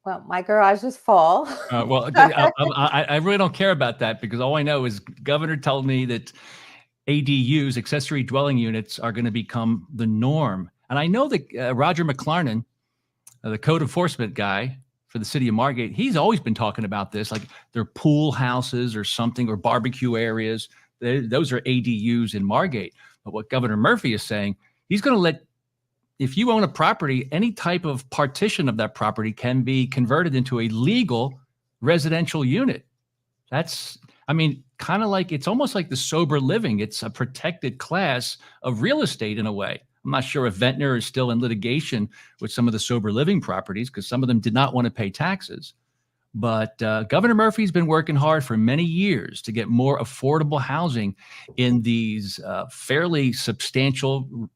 Well, my garage is full. I really don't care about that because all I know is Governor told me that ADUs, accessory dwelling units, are going to become the norm. And I know that Roger McLarnon, the code enforcement guy for the city of Margate, he's always been talking about this, like their pool houses or something, or barbecue areas. Those are ADUs in Margate. But what Governor Murphy is saying, he's going to let, if you own a property, any type of partition of that property can be converted into a legal residential unit. That's, kind of like, it's almost like the sober living. It's a protected class of real estate in a way. I'm not sure if Ventnor is still in litigation with some of the sober living properties because some of them did not want to pay taxes. But Governor Murphy's been working hard for many years to get more affordable housing in these fairly substantial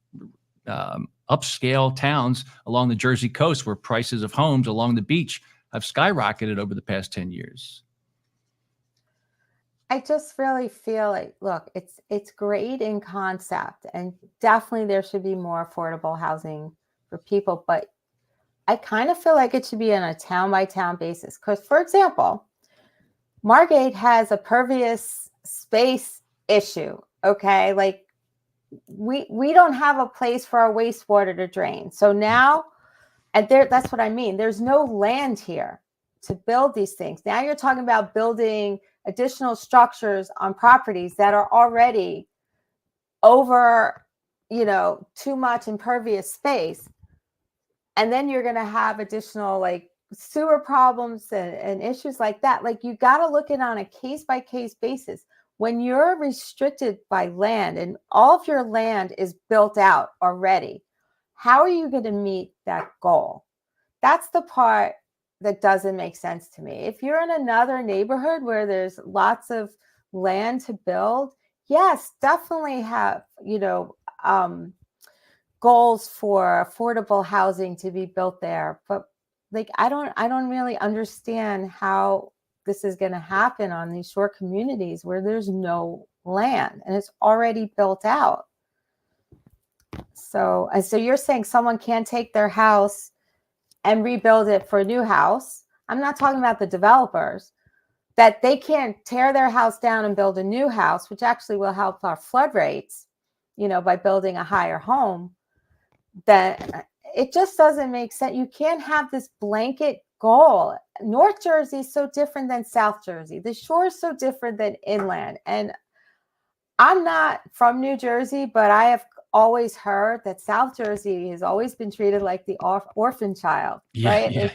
upscale towns along the Jersey coast where prices of homes along the beach have skyrocketed over the past 10 years. I just really feel like, look, it's great in concept, and definitely there should be more affordable housing for people, but I kind of feel like it should be on a town by town basis. Because, for example, Margate has a pervious space issue. Okay, like we don't have a place for our wastewater to drain. So now, and that's what I mean. There's no land here to build these things. Now you're talking about building additional structures on properties that are already over, too much impervious space. And then you're going to have additional like sewer problems and issues like that. Like you got to look at it on a case by case basis. When you're restricted by land and all of your land is built out already, how are you going to meet that goal? That's the part that doesn't make sense to me. If you're in another neighborhood where there's lots of land to build, yes, definitely have, goals for affordable housing to be built there. But like, I don't really understand how this is going to happen on these shore communities where there's no land and it's already built out. So you're saying someone can't take their house and rebuild it for a new house. I'm not talking about the developers, that they can't tear their house down and build a new house, which actually will help our flood rates, by building a higher home, that it just doesn't make sense. You can't have this blanket goal. North Jersey is so different than South Jersey. The shore is so different than inland. And I'm not from New Jersey, but I have always heard that South Jersey has always been treated like the orphan child, right?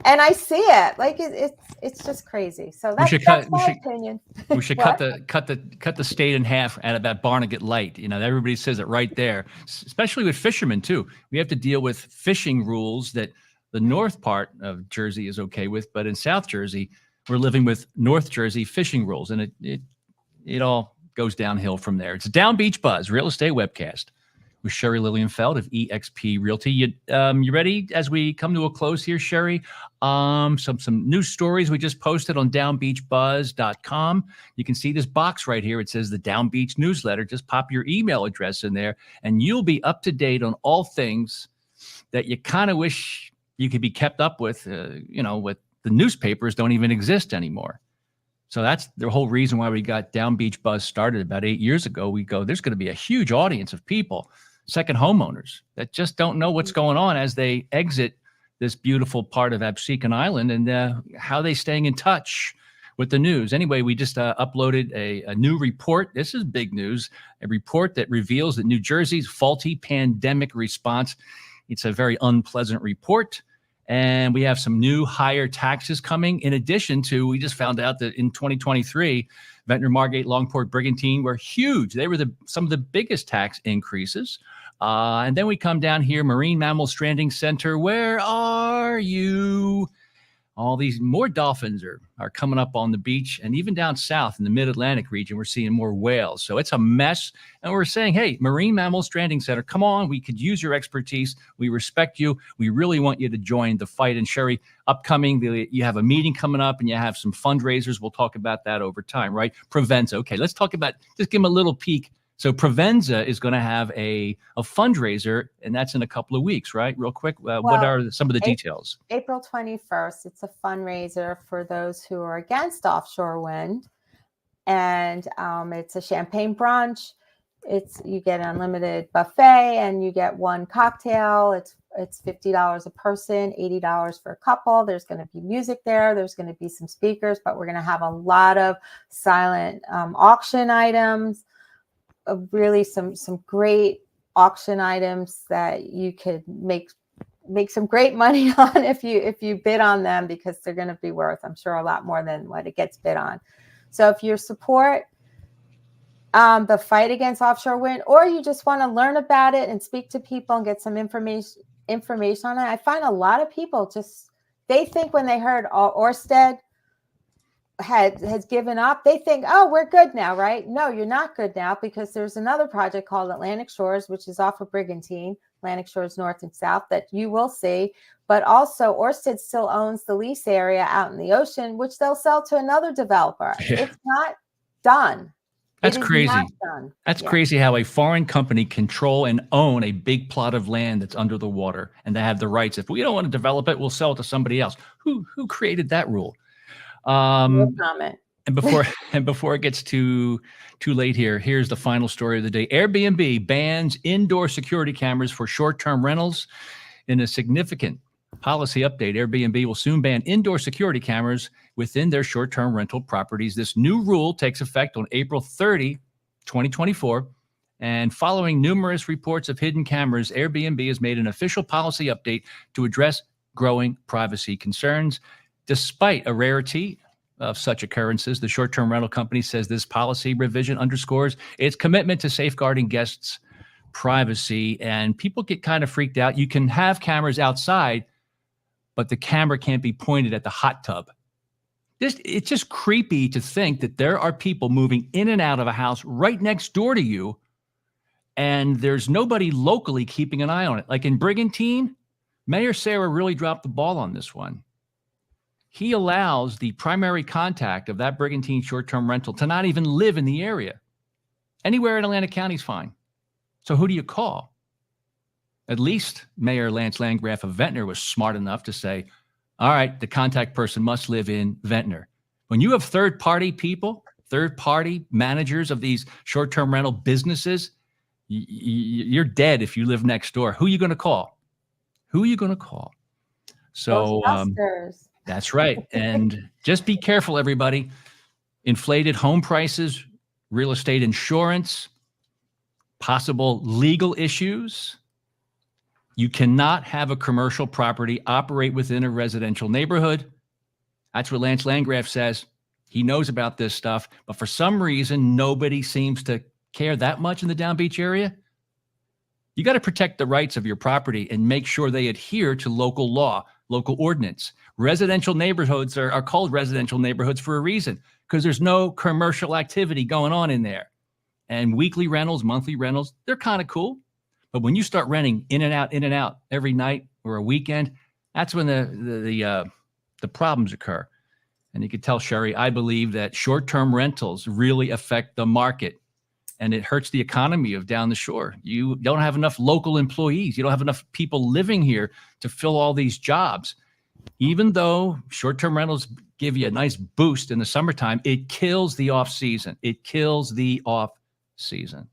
And I see it. Like it's just crazy. So that's my opinion. We should cut the state in half out of that Barnegat Light. Everybody says it right there, especially with fishermen too. We have to deal with fishing rules that the north part of Jersey is okay with, but in South Jersey, we're living with North Jersey fishing rules, and it all goes downhill from there. It's a Down Beach Buzz Real Estate Webcast with Sherry Lilienfeld of eXp Realty. You ready as we come to a close here, Sherry? Some news stories we just posted on DownbeachBUZZ.com. You can see this box right here. It says the Down Beach newsletter. Just pop your email address in there, and you'll be up to date on all things that you kind of wish you could be kept up with. With the newspapers don't even exist anymore. So that's the whole reason why we got Down Beach Buzz started about 8 years ago. We go, there's going to be a huge audience of people, second homeowners, that just don't know what's going on as they exit this beautiful part of Absecon Island, and how they staying in touch with the news. Anyway, we just uploaded a new report. This is big news, a report that reveals that New Jersey's faulty pandemic response. It's a very unpleasant report. And we have some new higher taxes coming. In addition to, we just found out that in 2023, Ventnor, Margate, Longport, Brigantine were huge. They were some of the biggest tax increases. And then we come down here, Marine Mammal Stranding Center. Where are you? All these more dolphins are coming up on the beach, and even down south in the mid-Atlantic region, we're seeing more whales. So it's a mess. And we're saying, hey, Marine Mammal Stranding Center, come on, we could use your expertise. We respect you. We really want you to join the fight. And Sherry, upcoming, you have a meeting coming up, and you have some fundraisers. We'll talk about that over time, right? Provenza. Okay, let's talk about, just give them a little peek. So Provenza is going to have a fundraiser, and that's in a couple of weeks, right? Real quick, what are some of the details? April 21st, it's a fundraiser for those who are against offshore wind. And it's a champagne brunch. You get an unlimited buffet, and you get one cocktail. It's $50 a person, $80 for a couple. There's going to be music there. There's going to be some speakers, but we're going to have a lot of silent auction items. Really some great auction items that you could make some great money on if you bid on them, because they're going to be worth, I'm sure, a lot more than what it gets bid on. So if you support the fight against offshore wind, or you just want to learn about it and speak to people and get some information on it, I find a lot of people they think when they heard Ørsted has given up, they think, oh, we're good now, right? No, you're not good now, because there's another project called Atlantic Shores, which is off of Brigantine, Atlantic Shores North and South, that you will see. But also Ørsted still owns the lease area out in the ocean, which they'll sell to another developer. Yeah. It's not done. That's crazy. That's crazy how a foreign company control and own a big plot of land that's under the water, and they have the rights. If we don't want to develop it, we'll sell it to somebody else. Who created that rule? No comment. And before it gets too late here, here's the final story of the day. Airbnb bans indoor security cameras for short-term rentals. In a significant policy update, Airbnb will soon ban indoor security cameras within their short-term rental properties. This new rule takes effect on April 30, 2024. And following numerous reports of hidden cameras, Airbnb has made an official policy update to address growing privacy concerns. Despite a rarity of such occurrences, the short-term rental company says this policy revision underscores its commitment to safeguarding guests' privacy. And people get kind of freaked out. You can have cameras outside, but the camera can't be pointed at the hot tub. It's just creepy to think that there are people moving in and out of a house right next door to you, and there's nobody locally keeping an eye on it. Like in Brigantine, Mayor Sarah really dropped the ball on this one. He allows the primary contact of that Brigantine short-term rental to not even live in the area. Anywhere in Atlantic County is fine. So who do you call? At least Mayor Lance Landgraf of Ventnor was smart enough to say, All right, the contact person must live in Ventnor. When you have third-party people, third-party managers of these short-term rental businesses, you're dead if you live next door. Who are you going to call? Who are you going to call? So that's right. And just be careful, everybody. Inflated home prices, real estate insurance, possible legal issues. You cannot have a commercial property operate within a residential neighborhood. That's what Lance Landgraf says. He knows about this stuff, but for some reason, nobody seems to care that much in the Down Beach area. You got to protect the rights of your property and make sure they adhere to local law, local ordinance. Residential neighborhoods are called residential neighborhoods for a reason, because there's no commercial activity going on in there. And weekly rentals, monthly rentals, they're kind of cool. But when you start renting in and out every night or a weekend, that's when the problems occur. And you can tell, Sherry, I believe that short-term rentals really affect the market, and it hurts the economy of down the shore. You don't have enough local employees. You don't have enough people living here to fill all these jobs. Even though short-term rentals give you a nice boost in the summertime, it kills the off-season. It kills the off-season.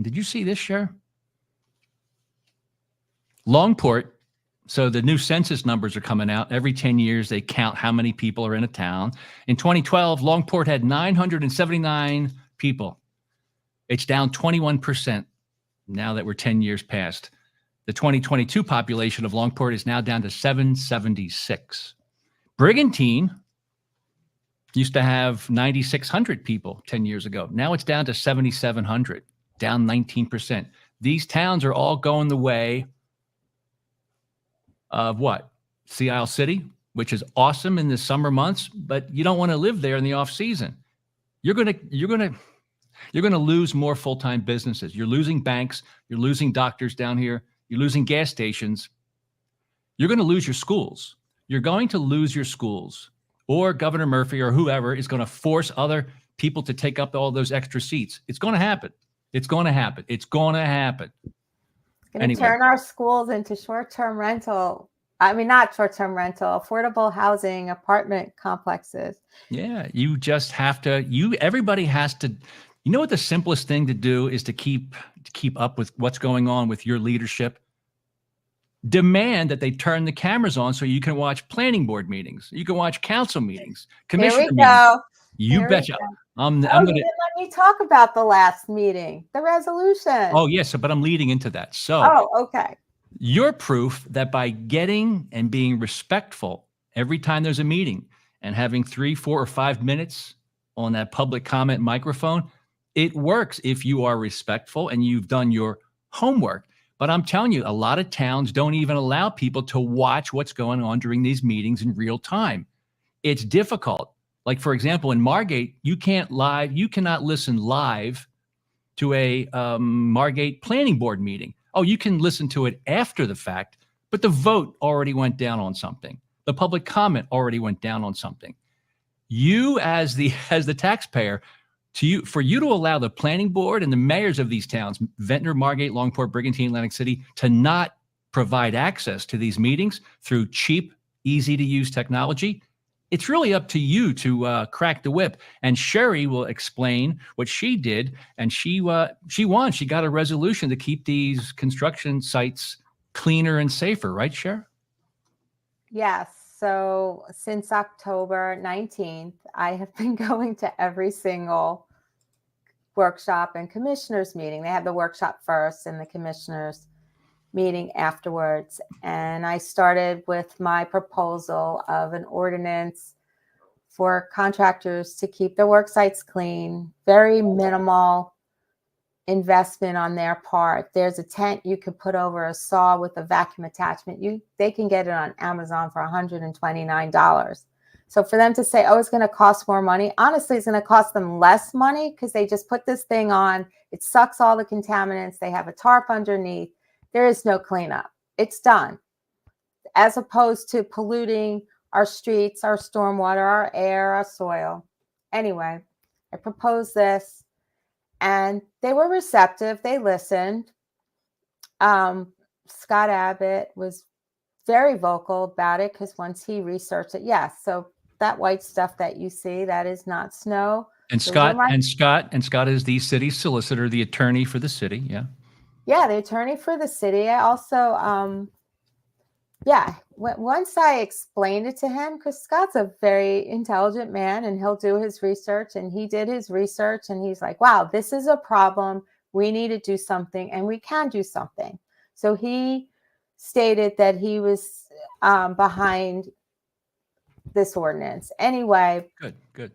Did you see this, Cher? Longport. So the new census numbers are coming out. Every 10 years, they count how many people are in a town. In 2012, Longport had 979 people. It's down 21% now that we're 10 years past. The 2022 population of Longport is now down to 776. Brigantine used to have 9,600 people 10 years ago. Now it's down to 7,700, down 19%. These towns are all going the way of what? Sea Isle City, which is awesome in the summer months, but you don't want to live there in the off season. You're going to lose more full-time businesses. You're losing banks. You're losing doctors down here. You're losing gas stations. You're going to lose your schools. You're going to lose your schools, or Governor Murphy or whoever is going to force other people to take up all those extra seats. It's going to happen. It's going to happen. It's going to happen. It's going to turn our schools into short-term rental. I mean, not short-term rental, affordable housing, apartment complexes. Yeah, you just have to, everybody has to, you know what the simplest thing to do is to keep up with what's going on with your leadership? Demand that they turn the cameras on so you can watch planning board meetings. You can watch council meetings, commissioner meetings. Go. You betcha. I'm you gonna didn't let me talk about the last meeting, the resolution. Oh, yes, but I'm leading into that. So, okay. You're proof that by getting and being respectful every time there's a meeting and having 3, 4, or 5 minutes on that public comment microphone, it works if you are respectful and you've done your homework. But I'm telling you, a lot of towns don't even allow people to watch what's going on during these meetings in real time. It's difficult. Like, for example, in Margate, you cannot listen live to a Margate planning board meeting. Oh, you can listen to it after the fact, but the vote already went down on something. The public comment already went down on something. You, as the taxpayer, for you to allow the planning board and the mayors of these towns, Ventnor, Margate, Longport, Brigantine, Atlantic City, to not provide access to these meetings through cheap, easy-to-use technology, it's really up to you to crack the whip. And Sherry will explain what she did, and she won. She got a resolution to keep these construction sites cleaner and safer, right, Sherry? Yes. So since October 19th, I have been going to every single workshop and commissioners meeting. They had the workshop first and the commissioners meeting afterwards. And I started with my proposal of an ordinance for contractors to keep their work sites clean, very minimal investment on their part. There's a tent you could put over a saw with a vacuum attachment. They can get it on Amazon for $129. So for them to say, oh, it's going to cost more money, honestly, it's going to cost them less money because they just put this thing on. It sucks all the contaminants. They have a tarp underneath. There is no cleanup. It's done. As opposed to polluting our streets, our stormwater, our air, our soil. Anyway, I proposed this and they were receptive. They listened. Scott Abbott was very vocal about it because once he researched it, yes. So that white stuff that you see, that is not snow. And Scott is the city solicitor, the attorney for the city. Yeah. Yeah, the attorney for the city. I also, once I explained it to him, because Scott's a very intelligent man and he'll do his research, and he did his research and he's like, wow, this is a problem. We need to do something, and we can do something. So he stated that he was behind this ordinance. Anyway, good.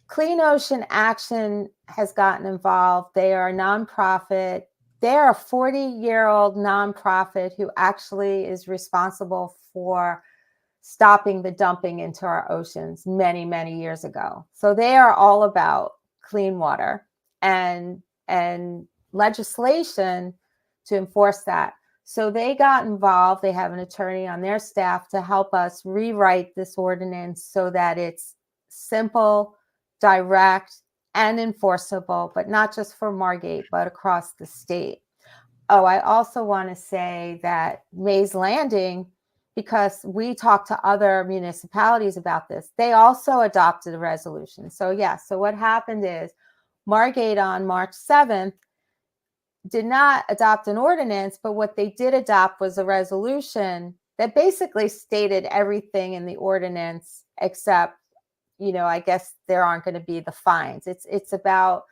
Clean Ocean Action has gotten involved. They are a nonprofit. They're a 40-year-old nonprofit who actually is responsible for stopping the dumping into our oceans many, many years ago. So they are all about clean water and legislation to enforce that. So they got involved. They have an attorney on their staff to help us rewrite this ordinance so that it's simple, direct, and enforceable, but not just for Margate, but across the state. Oh, I also want to say that Mays Landing, because we talked to other municipalities about this, they also adopted a resolution. So so what happened is Margate on March 7th did not adopt an ordinance, but what they did adopt was a resolution that basically stated everything in the ordinance except, I guess there aren't going to be the fines. It's about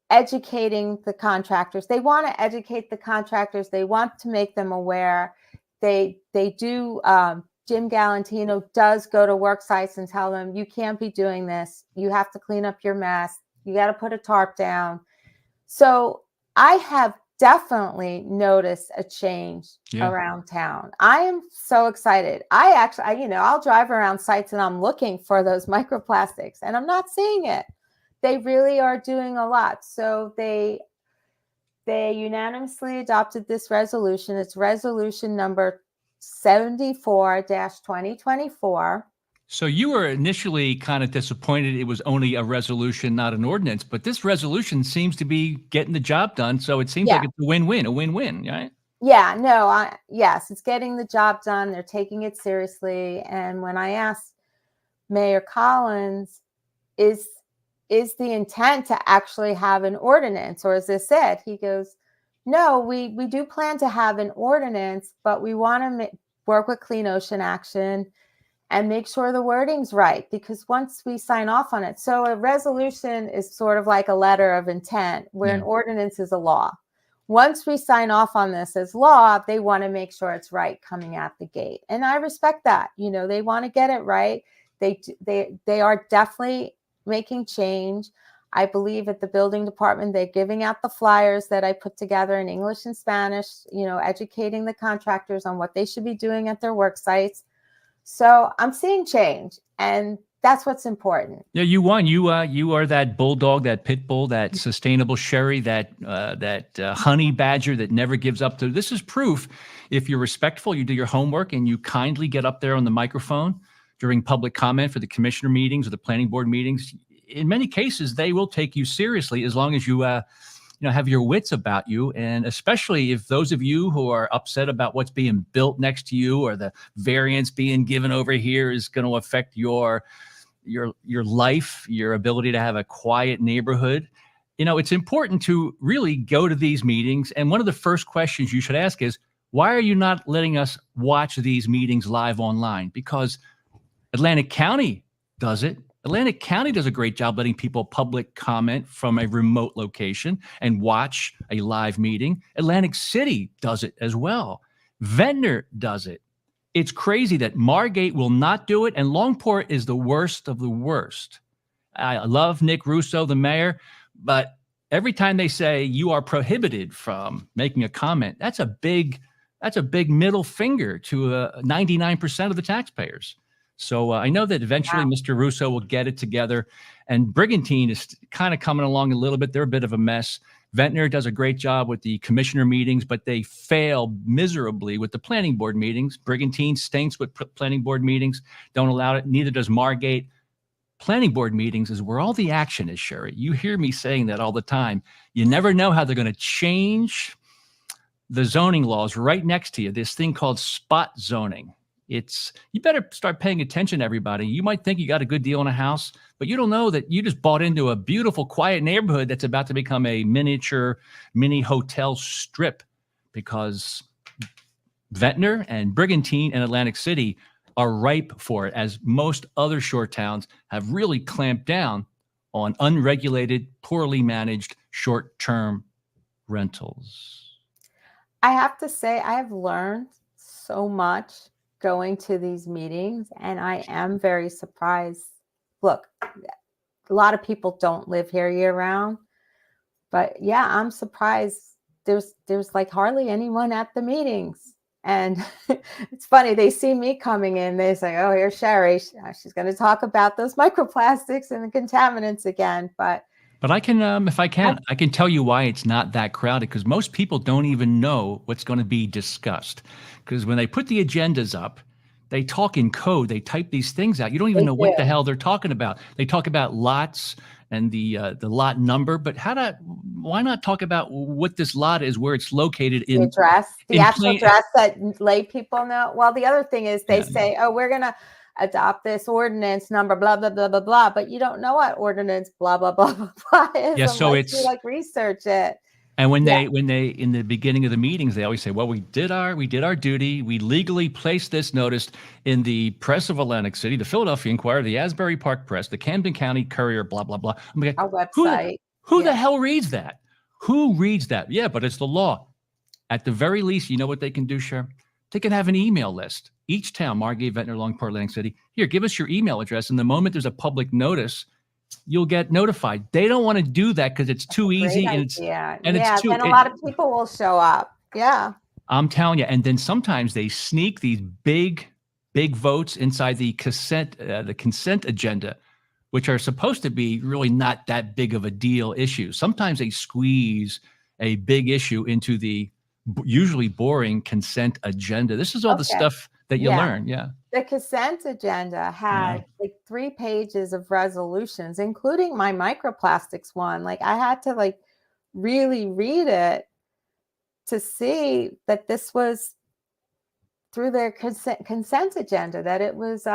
educating the contractors. They want to educate the contractors. They want to make them aware. They do. Jim Galantino does go to work sites and tell them, you can't be doing this. You have to clean up your mess. You got to put a tarp down. So I have definitely noticed a change around town. I am so excited. I'll drive around sites and I'm looking for those microplastics and I'm not seeing it. They really are doing a lot. So they unanimously adopted this resolution. It's resolution number 74-2024. So you were initially kind of disappointed it was only a resolution, not an ordinance, but this resolution seems to be getting the job done. So it seems like it's a win-win, right? Yeah, no, yes, it's getting the job done. They're taking it seriously. And when I asked Mayor Collins, is the intent to actually have an ordinance, or is this it? He goes, no, we do plan to have an ordinance, but we want to work with Clean Ocean Action and make sure the wording's right, because once we sign off on it, so a resolution is sort of like a letter of intent, where an ordinance is a law. Once we sign off on this as law, they want to make sure it's right coming out the gate. And I respect that. They want to get it right. They are definitely making change. I believe at the building department, they're giving out the flyers that I put together in English and Spanish, educating the contractors on what they should be doing at their work sites. So I'm seeing change, and that's what's important. Yeah, you won. You are that bulldog, that pit bull, that sustainable sherry, that honey badger that never gives up. This is proof. If you're respectful, you do your homework, and you kindly get up there on the microphone during public comment for the commissioner meetings or the planning board meetings. In many cases, they will take you seriously as long as you have your wits about you. And especially if those of you who are upset about what's being built next to you or the variance being given over here is going to affect your life, your ability to have a quiet neighborhood. It's important to really go to these meetings. And one of the first questions you should ask is, why are you not letting us watch these meetings live online? Because Atlantic County does it. Atlantic County does a great job letting people public comment from a remote location and watch a live meeting. Atlantic City does it as well. Ventnor does it. It's crazy that Margate will not do it, and Longport is the worst of the worst. I love Nick Russo, the mayor, but every time they say you are prohibited from making a comment, that's a big middle finger to 99% of the taxpayers. So I know that eventually Mr. Russo will get it together, and Brigantine is kind of coming along a little bit. They're a bit of a mess. Ventnor does a great job with the commissioner meetings, but they fail miserably with the planning board meetings. Brigantine stinks with planning board meetings, don't allow it. Neither does Margate. Planning board meetings is where all the action is, Sherry. You hear me saying that all the time. You never know how they're going to change the zoning laws right next to you, this thing called spot zoning. You better start paying attention, everybody. You might think you got a good deal on a house, but you don't know that you just bought into a beautiful, quiet neighborhood that's about to become a mini hotel strip, because Ventnor and Brigantine and Atlantic City are ripe for it, as most other shore towns have really clamped down on unregulated, poorly managed short-term rentals. I have to say, I have learned so much going to these meetings, and I am very surprised. Look, a lot of people don't live here year round, but yeah, I'm surprised there's like hardly anyone at the meetings. And it's funny, they see me coming in, they say, oh, here's Sherry. She's going to talk about those microplastics and the contaminants again. But I can, if I can tell you why it's not that crowded, because most people don't even know what's going to be discussed. Because when they put the agendas up, they talk in code. They type these things out. You don't even know what the hell they're talking about. They talk about lots and the lot number, but why not talk about what this lot is, where it's located in the actual address that lay people know? Well, the other thing is they say, oh, we're going to adopt this ordinance number, blah, blah, blah, blah, blah, but you don't know what ordinance, blah, blah, blah, blah, blah is. Yeah, so it's you research it. And when they in the beginning of the meetings, they always say, well, we did our duty. We legally placed this notice in the Press of Atlantic City, the Philadelphia Inquirer, the Asbury Park Press, the Camden County Courier, blah, blah, blah. I'm like, our website. Who the hell reads that? Who reads that? Yeah, but it's the law. At the very least, you know what they can do, Sharon? They can have an email list. Each town, Margate, Ventnor, Longport, Atlantic City, here, give us your email address. And the moment there's a public notice, you'll get notified. They don't want to do that because it's too easy. And it's then a lot of people will show up. Yeah. I'm telling you. And then sometimes they sneak these big votes inside the consent agenda, which are supposed to be really not that big of a deal issues. Sometimes they squeeze a big issue into the usually boring consent agenda. This is all the stuff that you learn. Yeah. The consent agenda had like 3 pages of resolutions, including my microplastics one. Like I had to like really read it to see that this was through their consent agenda, that it was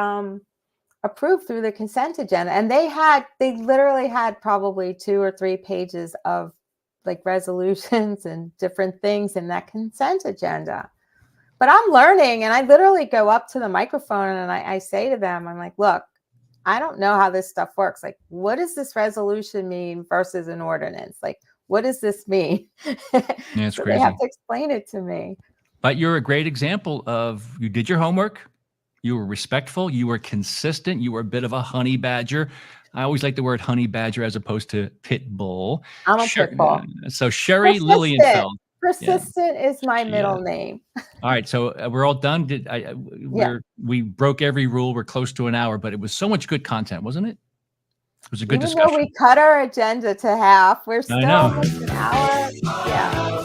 approved through the consent agenda. And they literally had probably 2 or 3 pages of like resolutions and different things in that consent agenda. But I'm learning, and I literally go up to the microphone and I say to them, I'm like, look, I don't know how this stuff works. Like, what does this resolution mean versus an ordinance? Like, what does this mean? Yeah, it's so crazy. They have to explain it to me. But you're a great example of, you did your homework, you were respectful, you were consistent, you were a bit of a honey badger. I always like the word honey badger as opposed to pit bull. I'm a pit bull. So Sherry Lilienfeld. Persistent is my middle name. All right, so we're all done. We broke every rule. We're close to an hour, but it was so much good content, wasn't it? It was a good discussion. Even though we cut our agenda to half, we're still almost an hour. Yeah.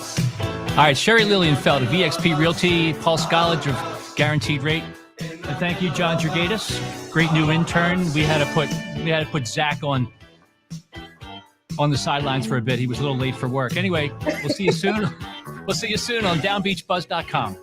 All right, Sherry Lilienfeld of EXP Realty, Paul Scollage of Guaranteed Rate. And thank you, John Dragatis, great new intern. We had to put Zach on the sidelines for a bit. He was a little late for work. Anyway, we'll see you soon. We'll see you soon on DownbeachBUZZ.com.